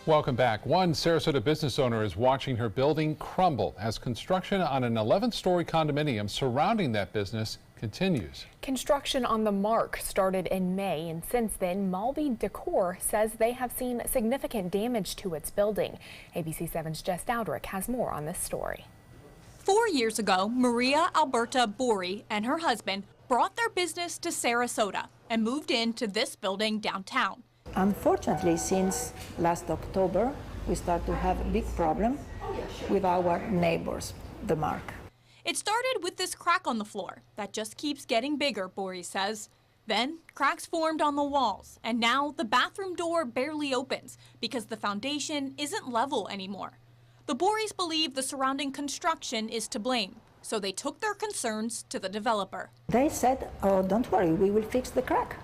Welcome back. One Sarasota business owner is watching her building crumble as construction on an 11-story condominium surrounding that business continues. Construction on the Mark started in May, and since then, Malby Decor says they have seen significant damage to its building. ABC 7's Jess Dowdrick has more on this story. 4 years ago, Maria Alberta Bori and her husband brought their business to Sarasota and moved into this building downtown. Unfortunately, since last October, we start to have a big problem with our neighbors, the Mark. It started with this crack on the floor that just keeps getting bigger, Bori says. Then cracks formed on the walls, and now the bathroom door barely opens because the foundation isn't level anymore. The Boris believe the surrounding construction is to blame, so they took their concerns to the developer. They said, oh, don't worry, we will fix the crack.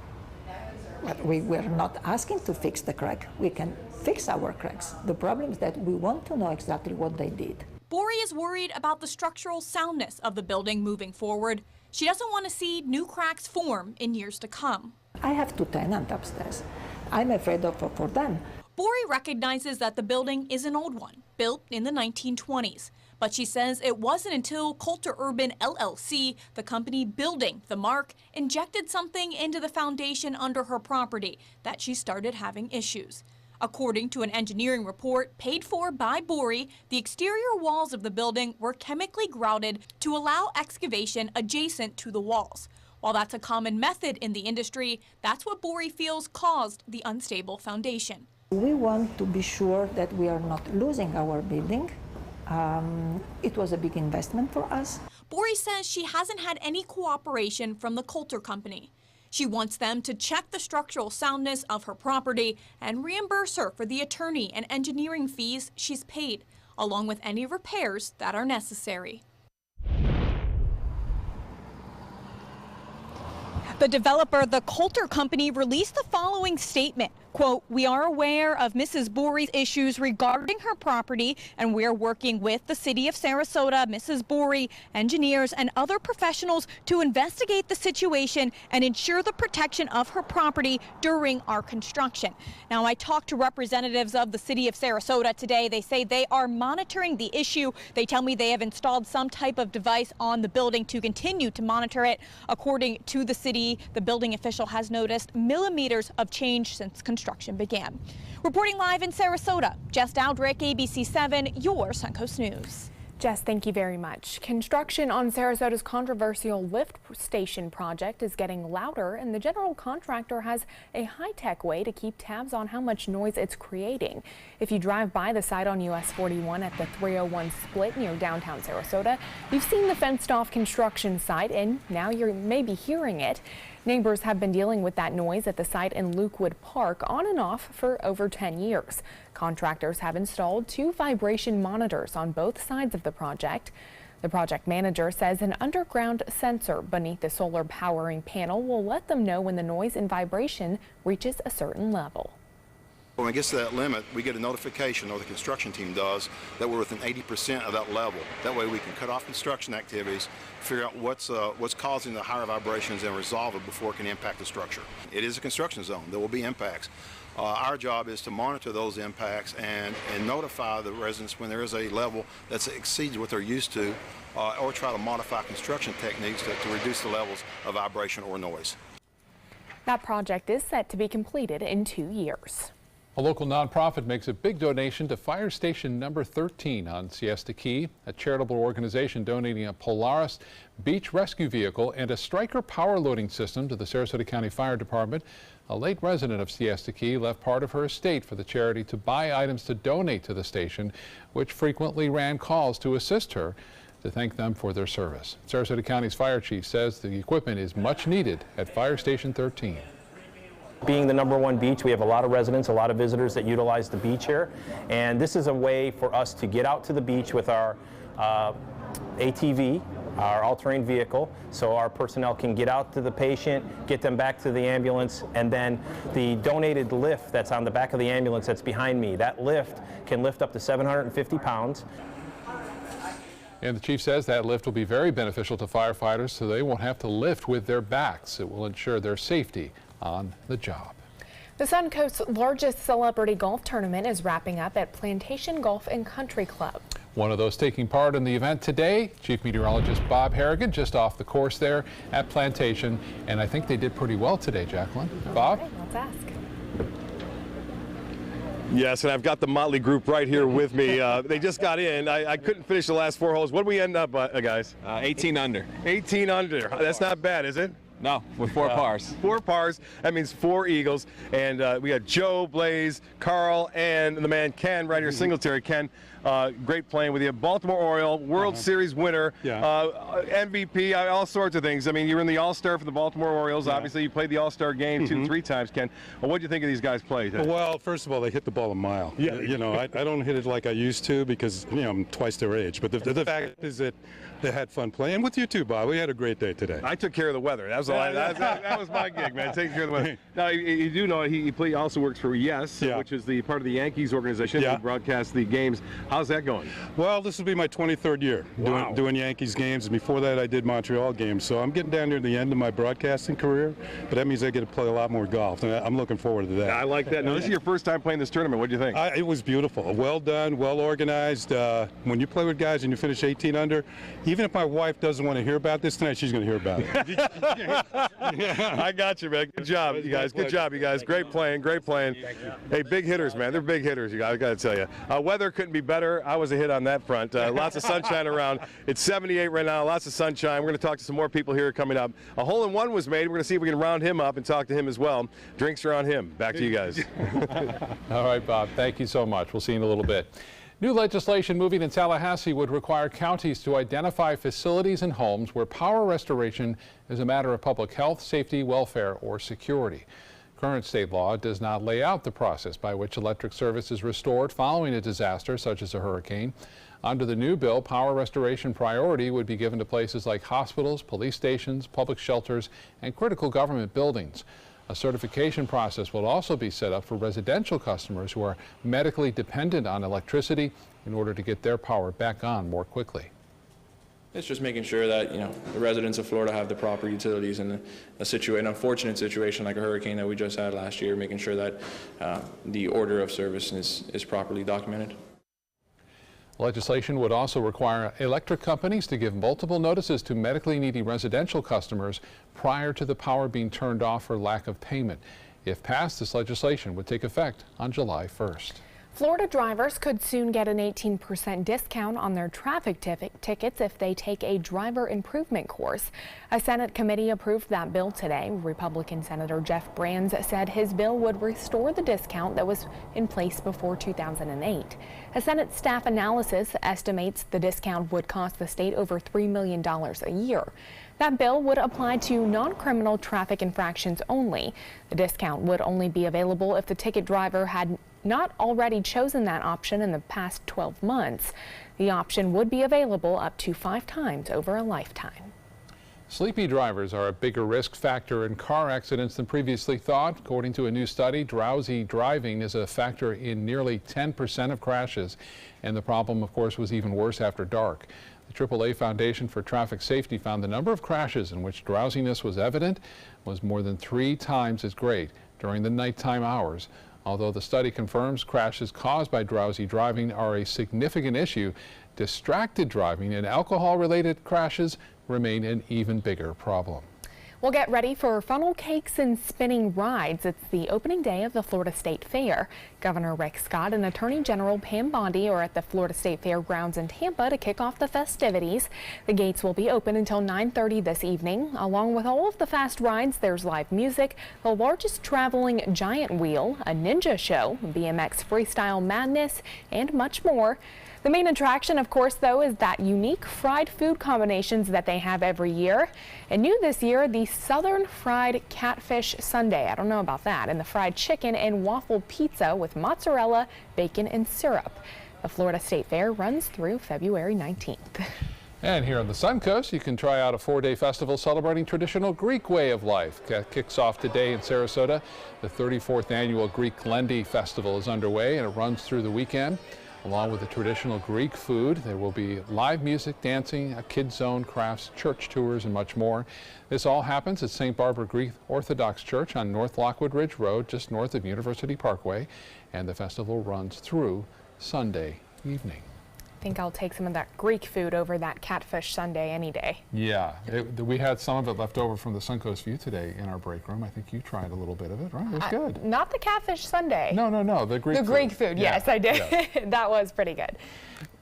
But we were not asking to fix the crack. We can fix our cracks. The problem is that we want to know exactly what they did. Bori is worried about the structural soundness of the building moving forward. She doesn't want to see new cracks form in years to come. I have 2 tenants upstairs. I'm afraid for them. Bori recognizes that the building is an old one, built in the 1920s. But she says it wasn't until Coulter Urban LLC, the company building the Mark, injected something into the foundation under her property that she started having issues. According to an engineering report paid for by Bori, the exterior walls of the building were chemically grouted to allow excavation adjacent to the walls. While that's a common method in the industry, that's what Bori feels caused the unstable foundation. We want to be sure that we are not losing our building. It was a big investment for us. Bori says she hasn't had any cooperation from the Coulter company. She wants them to check the structural soundness of her property and reimburse her for the attorney and engineering fees she's paid, along with any repairs that are necessary. The developer, the Coulter company, released the following statement. Quote, "We are aware of Mrs. Bori's issues regarding her property, and we're working with the city of Sarasota, Mrs. Bori, engineers, and other professionals to investigate the situation and ensure the protection of her property during our construction." Now, I talked to representatives of the city of Sarasota today. They say they are monitoring the issue. They tell me they have installed some type of device on the building to continue to monitor it. According to the city, the building official has noticed millimeters of change since construction began. Reporting live in Sarasota, Jess Dowdrick, ABC 7, your Suncoast News. Jess, thank you very much. Construction on Sarasota's controversial lift station project is getting louder, and the general contractor has a high-tech way to keep tabs on how much noise it's creating. If you drive by the site on US 41 at the 301 split near downtown Sarasota, you've seen the fenced-off construction site, and now you may be hearing it. Neighbors have been dealing with that noise at the site in Lukewood Park on and off for over 10 years. Contractors have installed 2 vibration monitors on both sides of the project. The project manager says an underground sensor beneath the solar powering panel will let them know when the noise and vibration reaches a certain level. When it gets to that limit, we get a notification, or the construction team does, that we're within 80% of that level. That way we can cut off construction activities, figure out what's causing the higher vibrations, and resolve it before it can impact the structure. It is a construction zone. There will be impacts. Our job is to monitor those impacts and notify the residents when there is a level that exceeds what they're used to, or try to modify construction techniques to reduce the levels of vibration or noise. That project is set to be completed in 2 years. A local nonprofit makes a big donation to Fire Station number 13 on Siesta Key, a charitable organization donating a Polaris beach rescue vehicle and a Stryker power loading system to the Sarasota County Fire Department. A late resident of Siesta Key left part of her estate for the charity to buy items to donate to the station, which frequently ran calls to assist her to thank them for their service. Sarasota County's fire chief says the equipment is much needed at Fire Station 13. Being the #1 beach, we have a lot of residents, a lot of visitors that utilize the beach here, and this is a way for us to get out to the beach with our ATV, our all-terrain vehicle, so our personnel can get out to the patient, get them back to the ambulance, and then the donated lift that's on the back of the ambulance that's behind me, that lift can lift up to 750 pounds. And the chief says that lift will be very beneficial to firefighters, so they won't have to lift with their backs. It will ensure their safety on the job. The Suncoast's largest celebrity golf tournament is wrapping up at Plantation Golf and Country Club. One of those taking part in the event today, Chief Meteorologist Bob Harrigan, just off the course there at Plantation. And I think they did pretty well today, Jacqueline. Bob? Okay, let's ask. Yes, and I've got the Motley group right here with me. They just got in. I couldn't finish the last 4 holes. What did we end up, guys? 18 under. 18 under. That's not bad, is it? No, with 4 pars. 4 pars. That means 4 eagles. And we got Joe, Blaze, Carl, and the man Ken right here, Singletary. Ken, great playing with you. Baltimore Oriole, World Series winner, MVP, all sorts of things. I mean, you're in the All-Star for the Baltimore Orioles. Obviously, you played the All-Star game 2-3 times, Ken. Well, what do you think of these guys play today? Well, first of all, they hit the ball a mile. Yeah. You know, I don't hit it like I used to because, you know, I'm twice their age. But the fact is that they had fun playing. With you too, Bob. We had a great day today. I took care of the weather. That was that was my gig, man. Taking care of the weather. Now, you do know he also works for Yes, which is the part of the Yankees organization who broadcasts the games. How's that going? Well, this will be my 23rd year doing Yankees games. And before that, I did Montreal games. So I'm getting down near the end of my broadcasting career. But that means I get to play a lot more golf. And I'm looking forward to that. I like that. Now, this is your first time playing this tournament. What do you think? It was beautiful. Well done, well organized. When you play with guys and you finish 18 under, even if my wife doesn't want to hear about this tonight, she's going to hear about it. I got you, man. Good job, you guys. Good job, you guys. Great playing. Great playing. Hey, big hitters, man. They're big hitters, you guys. I got to tell you. Weather couldn't be better. I was a hit on that front. Lots of sunshine around. It's 78 right now. Lots of sunshine. We're going to talk to some more people here coming up. A hole-in-one was made. We're going to see if we can round him up and talk to him as well. Drinks are on him. Back to you guys. All right, Bob. Thank you so much. We'll see you in a little bit. New legislation moving in Tallahassee would require counties to identify facilities and homes where power restoration is a matter of public health, safety, welfare, or security. Current state law does not lay out the process by which electric service is restored following a disaster such as a hurricane. Under the new bill, power restoration priority would be given to places like hospitals, police stations, public shelters, and critical government buildings. A certification process will also be set up for residential customers who are medically dependent on electricity in order to get their power back on more quickly. It's just making sure that, you know, the residents of Florida have the proper utilities in an unfortunate situation like a hurricane that we just had last year, making sure that the order of service is properly documented. Legislation would also require electric companies to give multiple notices to medically needy residential customers prior to the power being turned off for lack of payment. If passed, this legislation would take effect on July 1st. Florida drivers could soon get an 18% discount on their traffic tickets if they take a driver improvement course. A Senate committee approved that bill today. Republican Senator Jeff Brands said his bill would restore the discount that was in place before 2008. A Senate staff analysis estimates the discount would cost the state over $3 million a year. That bill would apply to non-criminal traffic infractions only. The discount would only be available if the ticket driver had not already chosen that option in the past 12 months. The option would be available up to 5 times over a lifetime. Sleepy drivers are a bigger risk factor in car accidents than previously thought. According to a new study, drowsy driving is a factor in nearly 10% of crashes. And the problem, of course, was even worse after dark. The AAA Foundation for Traffic Safety found the number of crashes in which drowsiness was evident was more than 3 times as great during the nighttime hours. Although the study confirms crashes caused by drowsy driving are a significant issue, distracted driving and alcohol-related crashes remain an even bigger problem. We'll get ready for funnel cakes and spinning rides. It's the opening day of the Florida State Fair. Governor Rick Scott and Attorney General Pam Bondi are at the Florida State Fairgrounds in Tampa to kick off the festivities. The gates will be open until 9:30 this evening. Along with all of the fast rides, there's live music, the largest traveling giant wheel, a ninja show, BMX freestyle madness, and much more. The main attraction, of course, though, is that unique fried food combinations that they have every year. And new this year, the Southern Fried Catfish Sundae. I don't know about that. And the fried chicken and waffle pizza with mozzarella, bacon, and syrup. The Florida State Fair runs through February 19th. And here on the Suncoast, you can try out a 4-day festival celebrating traditional Greek way of life. That kicks off today in Sarasota. The 34th annual Greek Lendi Festival is underway and it runs through the weekend. Along with the traditional Greek food, there will be live music, dancing, a kids zone, crafts, church tours, and much more. This all happens at St. Barbara Greek Orthodox Church on North Lockwood Ridge Road, just north of University Parkway, and the festival runs through Sunday evening. I think I'll take some of that Greek food over that catfish sundae any day. Yeah, we had some of it left over from the Suncoast View today in our break room. I think you tried a little bit of it, right? It was good. Not the catfish sundae. No, the Greek food. The Greek food, Yeah, yes, I did. yeah. That was pretty good.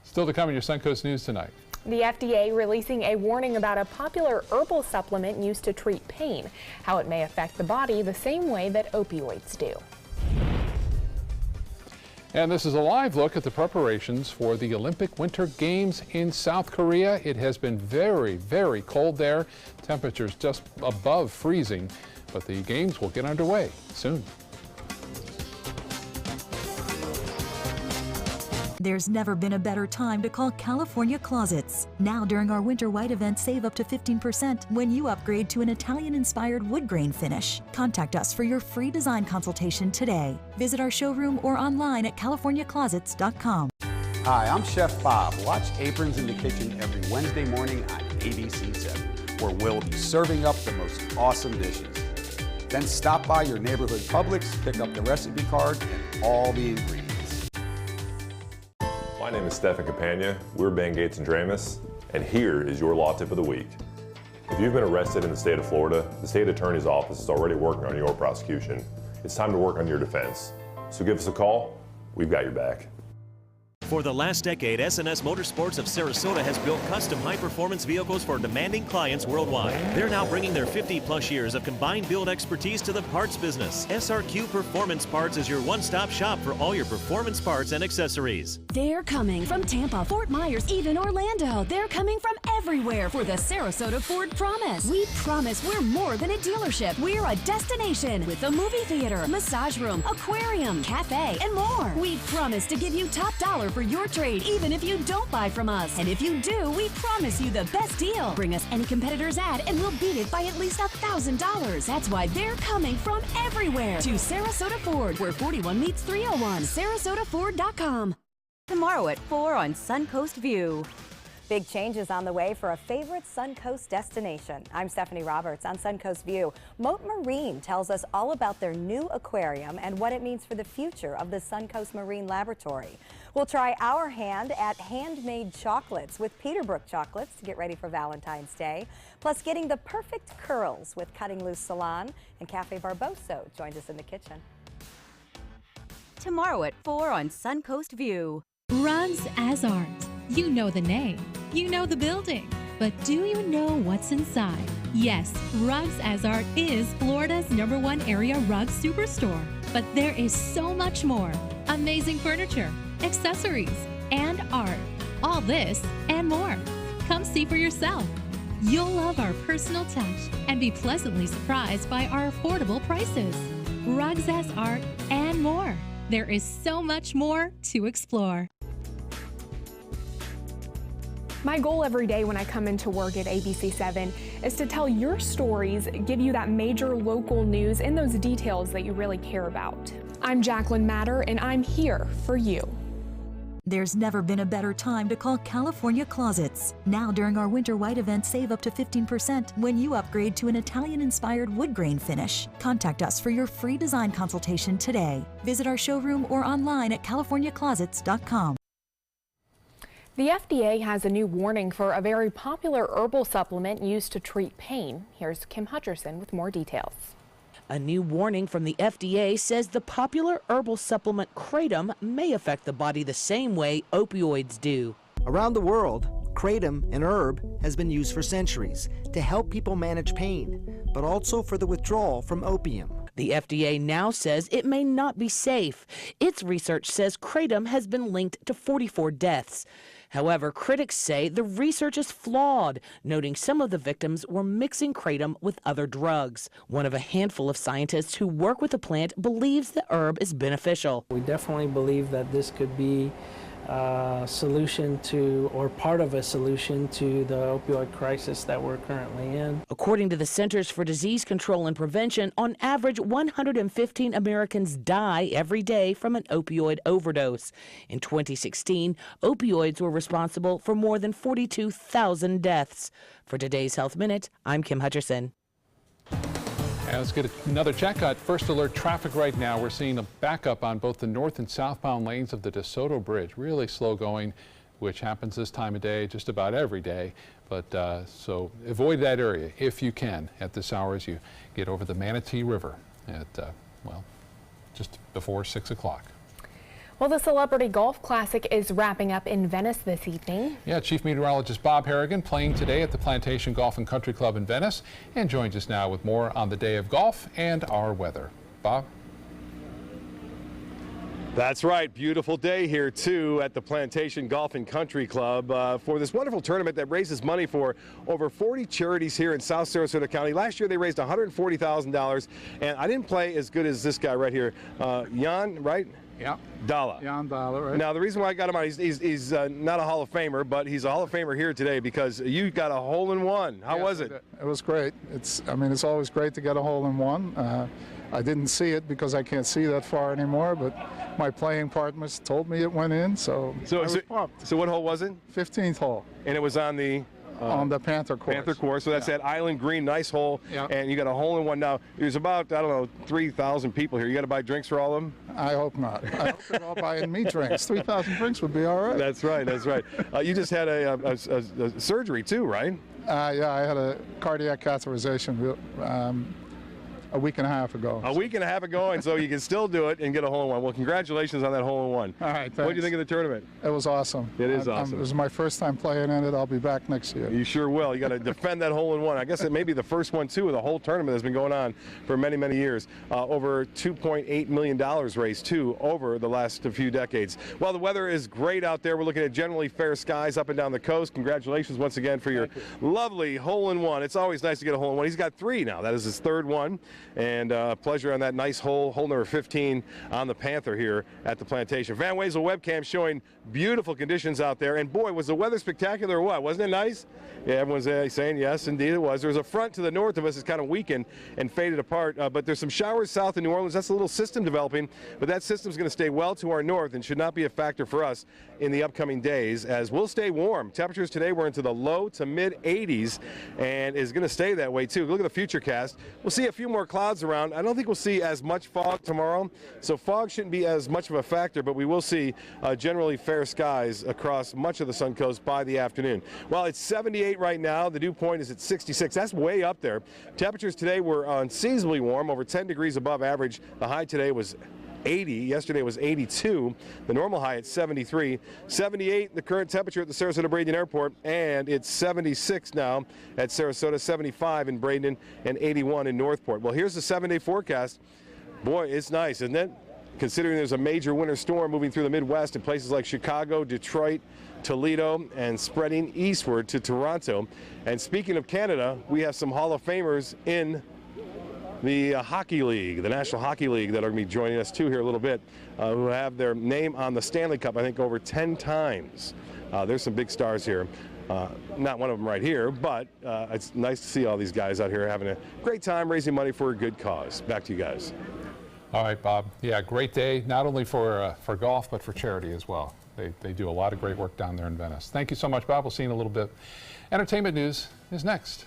Still to come in your Suncoast News tonight. The FDA releasing a warning about a popular herbal supplement used to treat pain, how it may affect the body the same way that opioids do. And this is a live look at the preparations for the Olympic Winter Games in South Korea. It has been very, very cold there. Temperatures just above freezing, but the games will get underway soon. There's never been a better time to call California Closets. Now during our Winter White event, save up to 15% when you upgrade to an Italian-inspired wood grain finish. Contact us for your free design consultation today. Visit our showroom or online at californiaclosets.com. Hi, I'm Chef Bob. Watch Aprons in the Kitchen every Wednesday morning on ABC7, where we'll be serving up the most awesome dishes. Then stop by your neighborhood Publix, pick up the recipe card and all the ingredients. My name is Stefan Campagna. We're Ben Gates and Dramus, and here is your law tip of the week. If you've been arrested in the state of Florida, the state attorney's office is already working on your prosecution. It's time to work on your defense. So give us a call. We've got your back. For the last decade, SNS Motorsports of Sarasota has built custom high-performance vehicles for demanding clients worldwide. They're now bringing their 50-plus years of combined build expertise to the parts business. SRQ Performance Parts is your one-stop shop for all your performance parts and accessories. They're coming from Tampa, Fort Myers, even Orlando. They're coming from everywhere for the Sarasota Ford Promise. We promise we're more than a dealership. We're a destination with a movie theater, massage room, aquarium, cafe, and more. We promise to give you top dollar for your trade, even if you don't buy from us. And if you do, we promise you the best deal. Bring us any competitor's ad and we'll beat it by at least $1,000. That's why they're coming from everywhere to Sarasota Ford, where 41 meets 301. SarasotaFord.com. Tomorrow at 4 on Suncoast View. Big changes on the way for a favorite Suncoast destination. I'm Stephanie Roberts on Suncoast View. Mote Marine tells us all about their new aquarium and what it means for the future of the Suncoast Marine Laboratory. We'll try our hand at handmade chocolates with Peterbrook Chocolates to get ready for Valentine's Day. Plus getting the perfect curls with Cutting Loose Salon, and Cafe Barboso joins us in the kitchen. Tomorrow at 4 on Suncoast View. Rugs as Art. You know the name, you know the building, but do you know what's inside? Yes, Rugs as Art is Florida's #1 area rug superstore, but there is so much more. Amazing furniture, accessories, and art. All this and more. Come see for yourself. You'll love our personal touch and be pleasantly surprised by our affordable prices. Rugs as Art and more. There is so much more to explore. My goal every day when I come into work at ABC7 is to tell your stories, give you that major local news and those details that you really care about. I'm Jacqueline Matter, and I'm here for you. There's never been a better time to call California Closets. Now during our Winter White event, save up to 15% when you upgrade to an Italian-inspired wood grain finish. Contact us for your free design consultation today. Visit our showroom or online at californiaclosets.com. The FDA has a new warning for a very popular herbal supplement used to treat pain. Here's Kim Hutcherson with more details. A new warning from the FDA says the popular herbal supplement Kratom may affect the body the same way opioids do. Around the world, Kratom, an herb, has been used for centuries to help people manage pain, but also for the withdrawal from opium. The FDA now says it may not be safe. Its research says Kratom has been linked to 44 deaths. However, critics say the research is flawed, noting some of the victims were mixing Kratom with other drugs. One of a handful of scientists who work with the plant believes the herb is beneficial. We definitely believe that this could be solution to, or part of a solution to, the opioid crisis that we're currently in. According to the Centers for Disease Control and Prevention, on average, 115 Americans die every day from an opioid overdose. In 2016, opioids were responsible for more than 42,000 deaths. For today's Health Minute, I'm Kim Hutcherson. And let's get another check at First Alert traffic right now. We're seeing a backup on both the north and southbound lanes of the DeSoto Bridge. Really slow going, which happens this time of day, just about every day. But so avoid that area if you can at this hour as you get over the Manatee River at, well, just before 6 o'clock. Well, the Celebrity Golf Classic is wrapping up in Venice this evening. Yeah, Chief Meteorologist Bob Harrigan playing today at the Plantation Golf and Country Club in Venice and joins us now with more on the day of golf and our weather. Bob? That's right. Beautiful day here, too, at the Plantation Golf and Country Club for this wonderful tournament that raises money for over 40 charities here in South Sarasota County. Last year, they raised $140,000, and I didn't play as good as this guy right here. Jan, right? Yeah. Dalla. Jan Dalla, right? Now, the reason why I got him on, he's not a Hall of Famer, but he's a Hall of Famer here today because you got a hole-in-one. How was it? It was great. It's always great to get a hole-in-one. I didn't see it because I can't see that far anymore, but my playing partners told me it went in, so I was pumped. So what hole was it? 15th hole. And it was on the Panther course. Panther course, so that's that Island Green, nice hole, Yeah. and you got a hole-in-one. Now, there's about, I don't know, 3,000 people here. You got to buy drinks for all of them? I hope not. I hope they're all buying me drinks. 3,000 drinks would be all right. That's right, that's right. You just had a surgery too, right? Yeah, I had a cardiac catheterization a week and a half ago. A week and a half ago, and so you can still do it and get a hole-in-one. Well, congratulations on that hole-in-one. All right, thanks. What do you think of the tournament? It was awesome. It is awesome. It was my first time playing in it. I'll be back next year. You sure will. You got to defend that hole-in-one. I guess it may be the first one, too, of the whole tournament that's been going on for many, many years. Over $2.8 million raised, too, over the last few decades. Well, the weather is great out there. We're looking at generally fair skies up and down the coast. Congratulations once again for your lovely hole-in-one. It's always nice to get a hole-in-one. He's got 3 now. That is his 3rd one. And pleasure on that nice hole number 15 on the Panther here at the Plantation. Van Wezel webcam showing beautiful conditions out there. And boy, was the weather spectacular or what? Wasn't it nice? Yeah, everyone's saying yes, indeed it was. There was a front to the north of us that's kind of weakened and faded apart, but there's some showers south of New Orleans. That's a little system developing, but that system's going to stay well to our north and should not be a factor for us in the upcoming days, as we'll stay warm. Temperatures today were into the low to mid 80s and is going to stay that way too. Look at the future cast. We'll see a few more clouds around. I don't think we'll see as much fog tomorrow, so fog shouldn't be as much of a factor, but we will see generally fair skies across much of the Suncoast by the afternoon. Well, it's 78 right now. The dew point is at 66. That's way up there. Temperatures today were unseasonably warm, over 10 degrees above average. The high today was 80. Yesterday was 82. The normal high at 73. 78, the current temperature at the Sarasota Bradenton Airport, and it's 76 now at Sarasota, 75 in Bradenton, and 81 in Northport. Well, here's the 7-day forecast. Boy, it's nice, isn't it? Considering there's a major winter storm moving through the Midwest in places like Chicago, Detroit, Toledo, and spreading eastward to Toronto. And speaking of Canada, we have some Hall of Famers in the Hockey League, the National Hockey League, that are going to be joining us too here a little bit, who have their name on the Stanley Cup, I think, over 10 times. There's some big stars here. Not one of them right here, but it's nice to see all these guys out here having a great time raising money for a good cause. Back to you guys. All right, Bob. Yeah, great day, not only for golf, but for charity as well. They do a lot of great work down there in Venice. Thank you so much, Bob. We'll see you in a little bit. Entertainment news is next.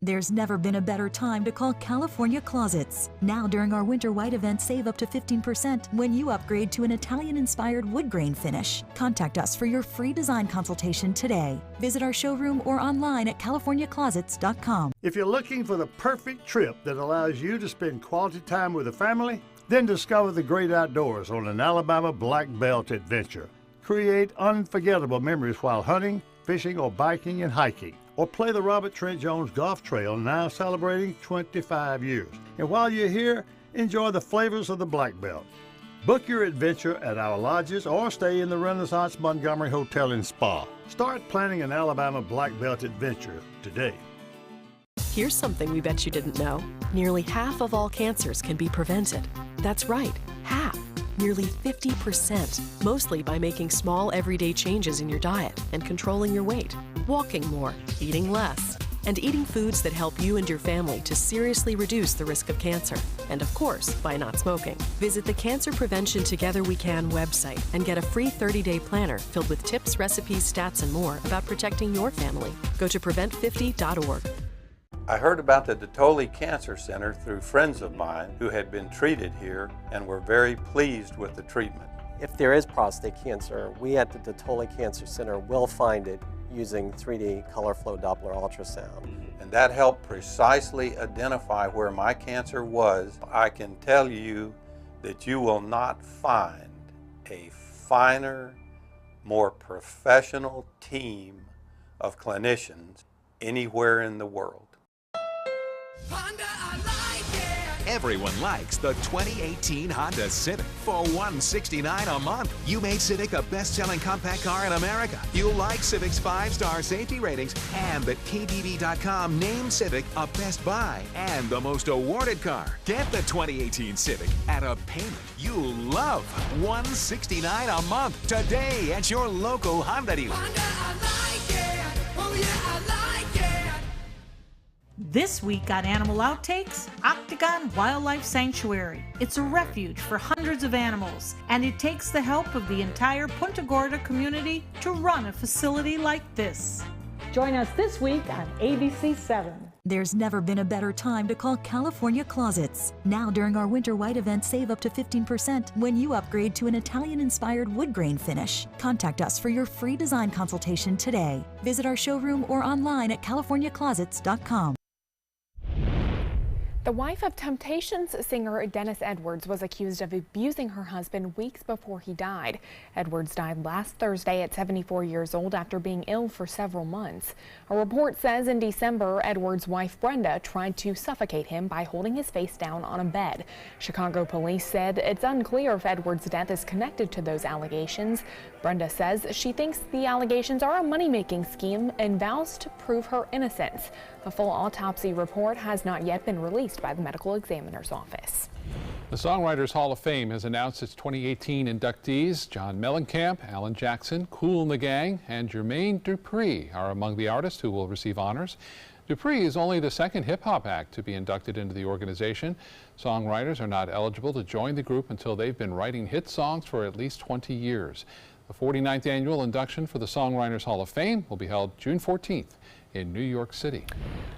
There's never been a better time to call California Closets. Now during our Winter White event, save up to 15% when you upgrade to an Italian-inspired wood grain finish. Contact us for your free design consultation today. Visit our showroom or online at californiaclosets.com. If you're looking for the perfect trip that allows you to spend quality time with a family, then discover the great outdoors on an Alabama Black Belt adventure. Create unforgettable memories while hunting, fishing, or biking and hiking. Or play the Robert Trent Jones Golf Trail, now celebrating 25 years. And while you're here, enjoy the flavors of the Black Belt. Book your adventure at our lodges or stay in the Renaissance Montgomery Hotel and Spa. Start planning an Alabama Black Belt adventure today. Here's something we bet you didn't know. Nearly half of all cancers can be prevented. That's right, half. Nearly 50%, mostly by making small everyday changes in your diet and controlling your weight, walking more, eating less, and eating foods that help you and your family to seriously reduce the risk of cancer. And of course, by not smoking. Visit the Cancer Prevention Together We Can website and get a free 30-day planner filled with tips, recipes, stats, and more about protecting your family. Go to prevent50.org. I heard about the Dotoli Cancer Center through friends of mine who had been treated here and were very pleased with the treatment. If there is prostate cancer, we at the Dotoli Cancer Center will find it using 3D color flow Doppler ultrasound. And that helped precisely identify where my cancer was. I can tell you that you will not find a finer, more professional team of clinicians anywhere in the world. Everyone likes the 2018 Honda Civic for $169 a month. You made Civic a best-selling compact car in America. You'll like Civic's 5-star safety ratings and that KBB.com named Civic a best buy and the most awarded car. Get the 2018 Civic at a payment you'll love. $169 a month today at your local Honda dealer. This week on Animal Outtakes, Octagon Wildlife Sanctuary. It's a refuge for hundreds of animals, and it takes the help of the entire Punta Gorda community to run a facility like this. Join us this week on ABC 7. There's never been a better time to call California Closets. Now during our Winter White event, save up to 15% when you upgrade to an Italian-inspired wood grain finish. Contact us for your free design consultation today. Visit our showroom or online at californiaclosets.com. The wife of Temptations singer Dennis Edwards was accused of abusing her husband weeks before he died. Edwards died last Thursday at 74 years old after being ill for several months. A report says in December, Edwards' wife Brenda tried to suffocate him by holding his face down on a bed. Chicago police said it's unclear if Edwards' death is connected to those allegations. Brenda says she thinks the allegations are a money-making scheme and vows to prove her innocence. A full autopsy report has not yet been released by the medical examiner's office. The Songwriters Hall of Fame has announced its 2018 inductees. John Mellencamp, Alan Jackson, Kool and the Gang, and Jermaine Dupri are among the artists who will receive honors. Dupri is only the second hip-hop act to be inducted into the organization. Songwriters are not eligible to join the group until they've been writing hit songs for at least 20 years. The 49th annual induction for the Songwriters Hall of Fame will be held June 14th in New York City.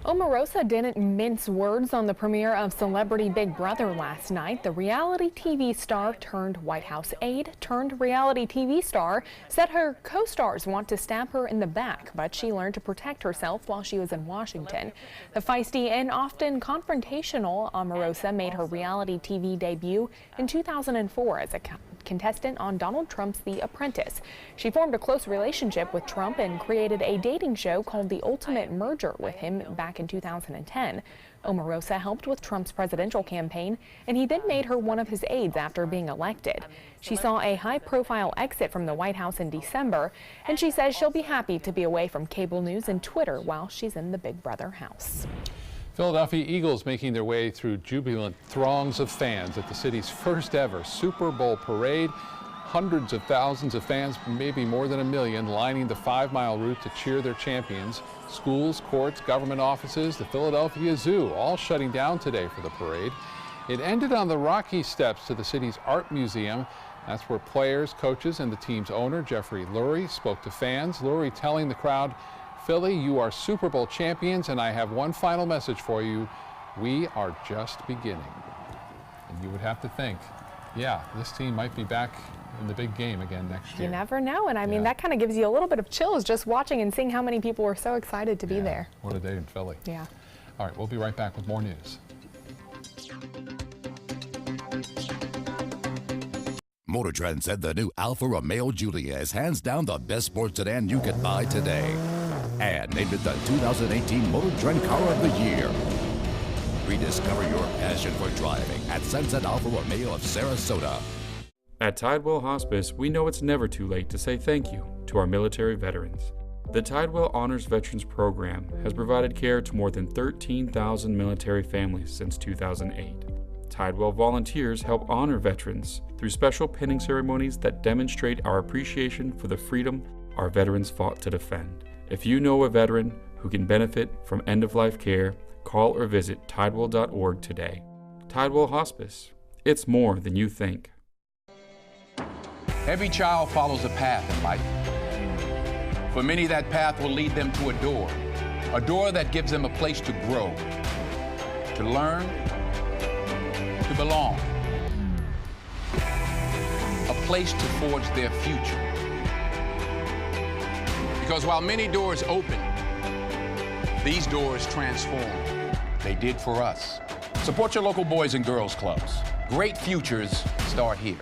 Omarosa didn't mince words on the premiere of Celebrity Big Brother last night. The reality TV star turned White House aide turned reality TV star said her co-stars want to stab her in the back, but she learned to protect herself while she was in Washington. The feisty and often confrontational Omarosa made her reality TV debut in 2004 as a contestant on Donald Trump's The Apprentice. She formed a close relationship with Trump and created a dating show called The Ultimate Merger with him back in 2010. Omarosa helped with Trump's presidential campaign, and he then made her one of his aides after being elected. She saw a high-profile exit from the White House in December, and she says she'll be happy to be away from cable news and Twitter while she's in the Big Brother house. Philadelphia Eagles making their way through jubilant throngs of fans at the city's first ever Super Bowl parade. Hundreds of thousands of fans, maybe more than 1 million, lining the 5-mile route to cheer their champions. Schools, courts, government offices, the Philadelphia Zoo, all shutting down today for the parade. It ended on the rocky steps to the city's art museum. That's where players, coaches, and the team's owner, Jeffrey Lurie, spoke to fans. Lurie telling the crowd, "Philly, you are Super Bowl champions, and I have one final message for you. We are just beginning." And you would have to think, yeah, this team might be back in the big game again next year. You never know, and I mean, that kind of gives you a little bit of chills just watching and seeing how many people were so excited to be there. What a day in Philly. Yeah. All right, we'll be right back with more news. Motor Trend said the new Alfa Romeo Giulia is hands down the best sports sedan you can buy today, and named it the 2018 Motor Trend Car of the Year. Rediscover your passion for driving at Sunset Alfa Romeo of Sarasota. At Tidewell Hospice, we know it's never too late to say thank you to our military veterans. The Tidewell Honors Veterans Program has provided care to more than 13,000 military families since 2008. Tidewell volunteers help honor veterans through special pinning ceremonies that demonstrate our appreciation for the freedom our veterans fought to defend. If you know a veteran who can benefit from end-of-life care, call or visit tidewell.org today. Tidewell Hospice. It's more than you think. Every child follows a path in life. For many, that path will lead them to a door that gives them a place to grow, to learn, to belong, a place to forge their future. Because while many doors open, these doors transform. They did for us. Support your local Boys and Girls Clubs. Great futures start here.